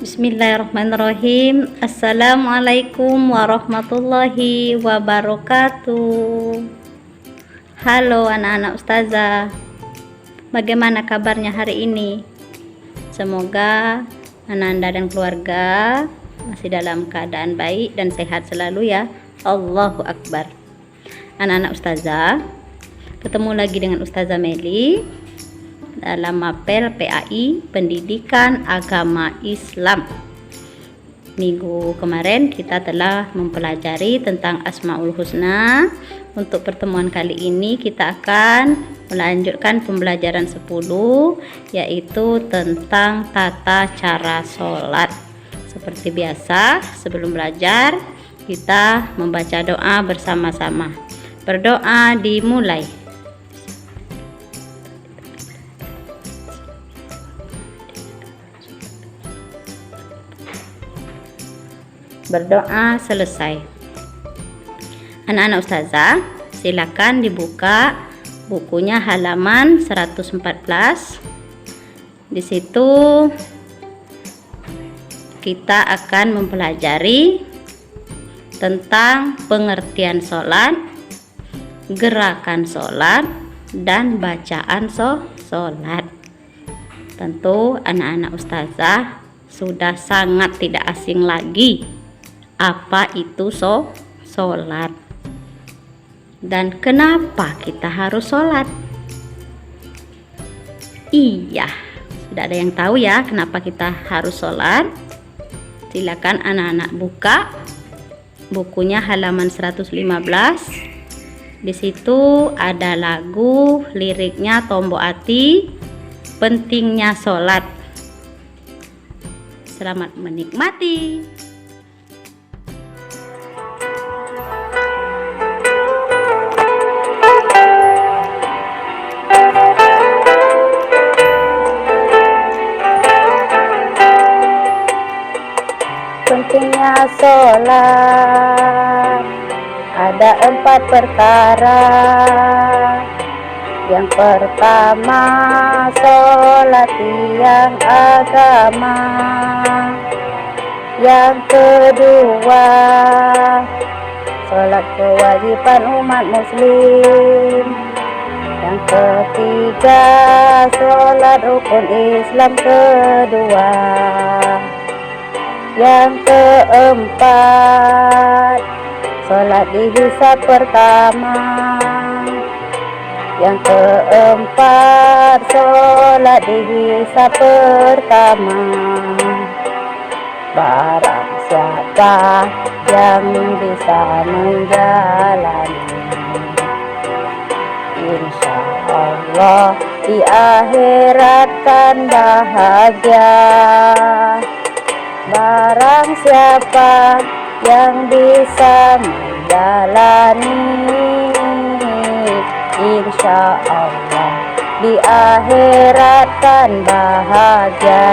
Bismillahirrahmanirrahim. Assalamualaikum warahmatullahi wabarakatuh. Halo anak-anak ustazah, bagaimana kabarnya hari ini? Semoga Ananda dan keluarga masih dalam keadaan baik dan sehat selalu ya. Allahu Akbar. Anak-anak ustazah, ketemu lagi dengan Ustazah Meli dalam mapel PAI Pendidikan Agama Islam. Minggu kemarin kita telah mempelajari tentang Asmaul Husna. Untuk pertemuan kali ini kita akan melanjutkan pembelajaran 10, yaitu tentang tata cara sholat. Seperti biasa, sebelum belajar kita membaca doa bersama-sama. Berdoa dimulai. Berdoa selesai. Anak-anak ustazah, silakan dibuka bukunya halaman 114. Di situ kita akan mempelajari tentang pengertian sholat, gerakan sholat, dan bacaan sholat. Tentu anak-anak ustazah sudah sangat tidak asing lagi apa itu sholat dan kenapa kita harus sholat. Iya, sudah ada yang tahu ya kenapa kita harus sholat? Silakan anak-anak buka bukunya halaman 115. Di situ ada lagu, liriknya Tombo Ati, pentingnya sholat. Selamat menikmati. Pentingnya sholat ada 4 perkara. Yang pertama, sholat tiang agama. Yang kedua, sholat kewajiban umat muslim. Yang ketiga, sholat rukun Islam kedua. Yang keempat, sholat dihisab pertama. Yang keempat, sholat dihisab pertama. Barang siapa yang bisa menjalani, insya Allah di akhirat kan bahagia. Barang siapa yang bisa menjalani, insya Allah di akhirat kan bahagia.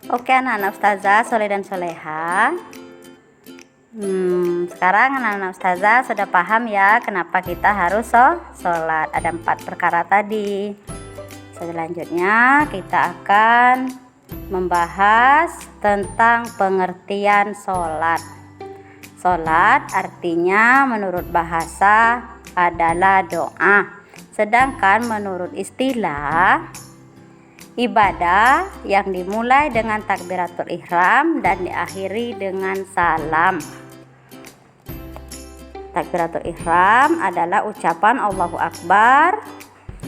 Oke anak-anak ustazah soleh dan soleha, sekarang anak-anak ustazah sudah paham ya kenapa kita harus sholat. Ada 4 perkara tadi. Selanjutnya kita akan membahas tentang pengertian sholat. Sholat artinya menurut bahasa adalah doa, sedangkan menurut istilah ibadah yang dimulai dengan takbiratul ihram dan diakhiri dengan salam. Takbiratul ihram adalah ucapan Allahu Akbar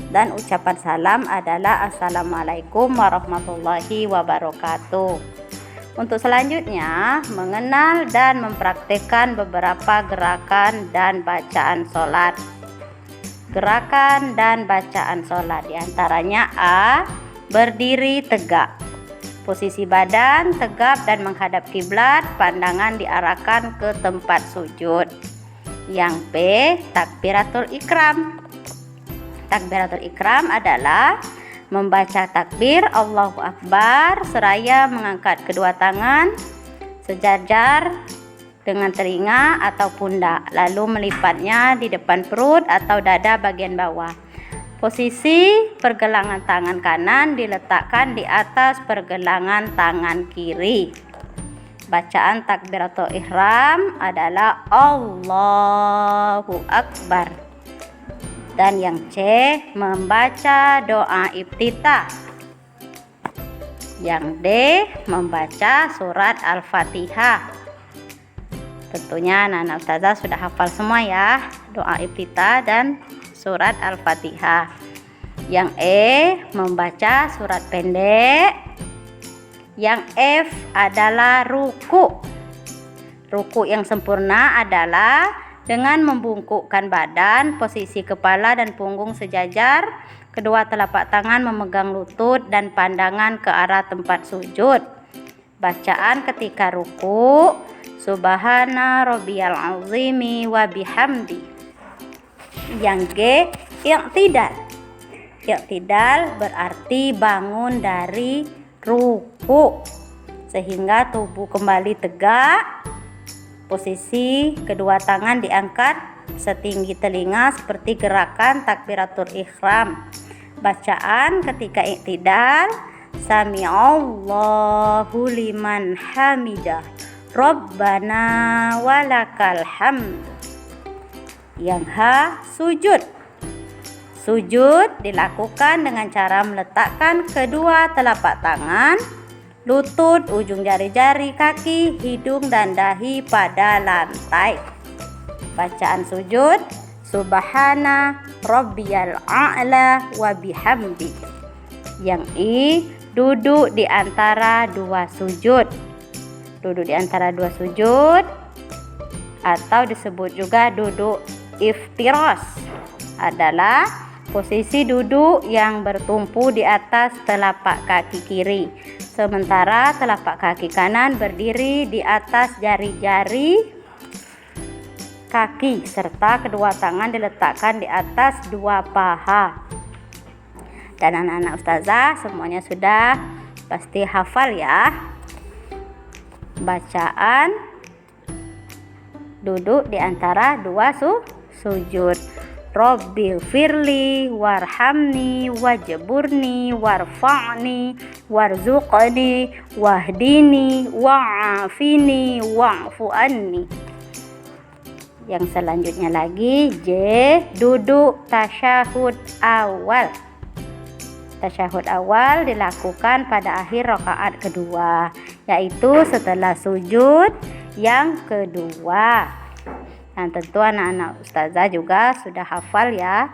dan ucapan salam adalah Assalamualaikum warahmatullahi wabarakatuh. Untuk selanjutnya, mengenal dan mempraktikkan beberapa gerakan dan bacaan sholat. Gerakan dan bacaan sholat diantaranya A. Berdiri tegak. Posisi badan tegap dan menghadap kiblat, pandangan diarahkan ke tempat sujud. Yang B. Takbiratul ikram. Takbiratul ikram adalah membaca takbir Allahu Akbar seraya mengangkat kedua tangan sejajar dengan telinga atau pundak, lalu melipatnya di depan perut atau dada bagian bawah. Posisi pergelangan tangan kanan diletakkan di atas pergelangan tangan kiri. Bacaan takbiratul ihram adalah Allahu Akbar. Dan yang C, membaca doa iftitah. Yang D, membaca surat Al-Fatihah. Tentunya anak-anak ustazah sudah hafal semua ya, doa iftitah dan surat Al-Fatihah. Yang E, membaca surat pendek. Yang F adalah ruku. Ruku yang sempurna adalah dengan membungkukkan badan, posisi kepala dan punggung sejajar, kedua telapak tangan memegang lutut dan pandangan ke arah tempat sujud. Bacaan ketika ruku, Subhana rabbiyal azimi wa bihamdi. Yang G, i'tidal. I'tidal berarti bangun dari ruku sehingga tubuh kembali tegak. Posisi kedua tangan diangkat setinggi telinga seperti gerakan takbiratul ihram. Bacaan ketika i'tidal, Sami'allahu liman hamidah, Rabbana walakal hamd. Yang H, sujud. Sujud dilakukan dengan cara meletakkan kedua telapak tangan, lutut, ujung jari-jari kaki, hidung dan dahi pada lantai. Bacaan sujud, Subhana rabbiyal a'la wa bihamdi. Yang I, duduk di antara dua sujud. Duduk di antara dua sujud atau disebut juga duduk iftiros adalah posisi duduk yang bertumpu di atas telapak kaki kiri, sementara telapak kaki kanan berdiri di atas jari-jari kaki serta kedua tangan diletakkan di atas dua paha. Dan anak-anak ustazah semuanya sudah pasti hafal ya bacaan duduk di antara dua sujud. Rabbil firli warhamni wajburni warfa'ni warzuqni wahdini wa'afini wa'fu anni. Yang selanjutnya lagi J, duduk tasyahud awal. Tasyahud awal dilakukan pada akhir rakaat kedua, yaitu setelah sujud yang kedua. Dan tentu anak-anak ustazah juga sudah hafal ya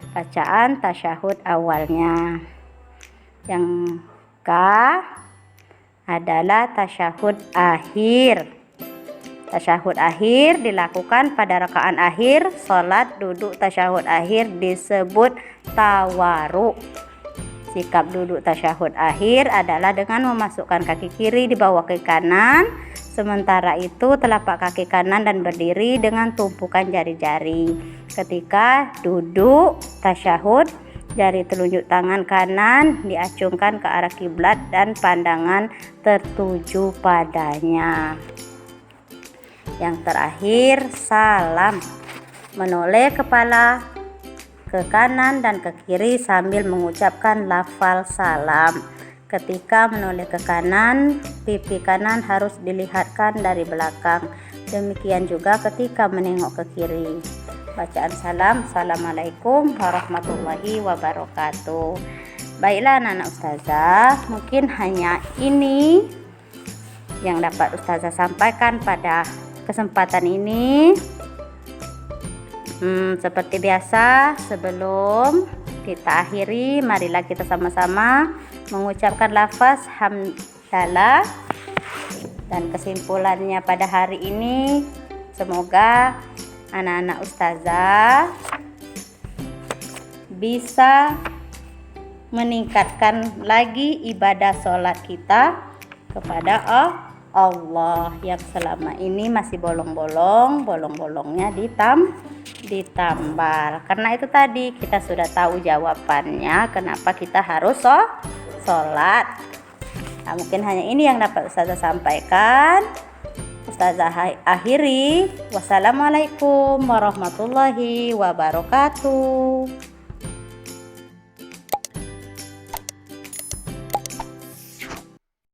bacaan tasyahud awalnya. Yang K adalah tasyahud akhir. Tasyahud akhir dilakukan pada rakaat akhir salat. Duduk tasyahud akhir disebut tawaruk. Sikap duduk tasyahud akhir adalah dengan memasukkan kaki kiri di bawah kaki kanan, sementara itu telapak kaki kanan dan berdiri dengan tumpukan jari-jari. Ketika duduk tasyahud, jari telunjuk tangan kanan diacungkan ke arah kiblat dan pandangan tertuju padanya. Yang terakhir, salam. Menoleh kepala ke kanan dan ke kiri sambil mengucapkan lafal salam. Ketika menoleh ke kanan, pipi kanan harus dilihatkan dari belakang. Demikian juga ketika menengok ke kiri. Bacaan salam, Assalamualaikum warahmatullahi wabarakatuh. Baiklah anak-anak ustazah, mungkin hanya ini yang dapat ustazah sampaikan pada kesempatan ini. Seperti biasa, sebelum kita akhiri, marilah kita sama-sama mengucapkan lafaz hamdalah. Dan kesimpulannya pada hari ini, semoga anak-anak ustazah bisa meningkatkan lagi ibadah sholat kita kepada Allah yang selama ini masih bolong-bolongnya ditambal. Karena itu tadi kita sudah tahu jawabannya kenapa kita harus sholat. Nah, mungkin hanya ini yang dapat ustazah sampaikan. Ustazah akhiri. Wassalamualaikum warahmatullahi wabarakatuh.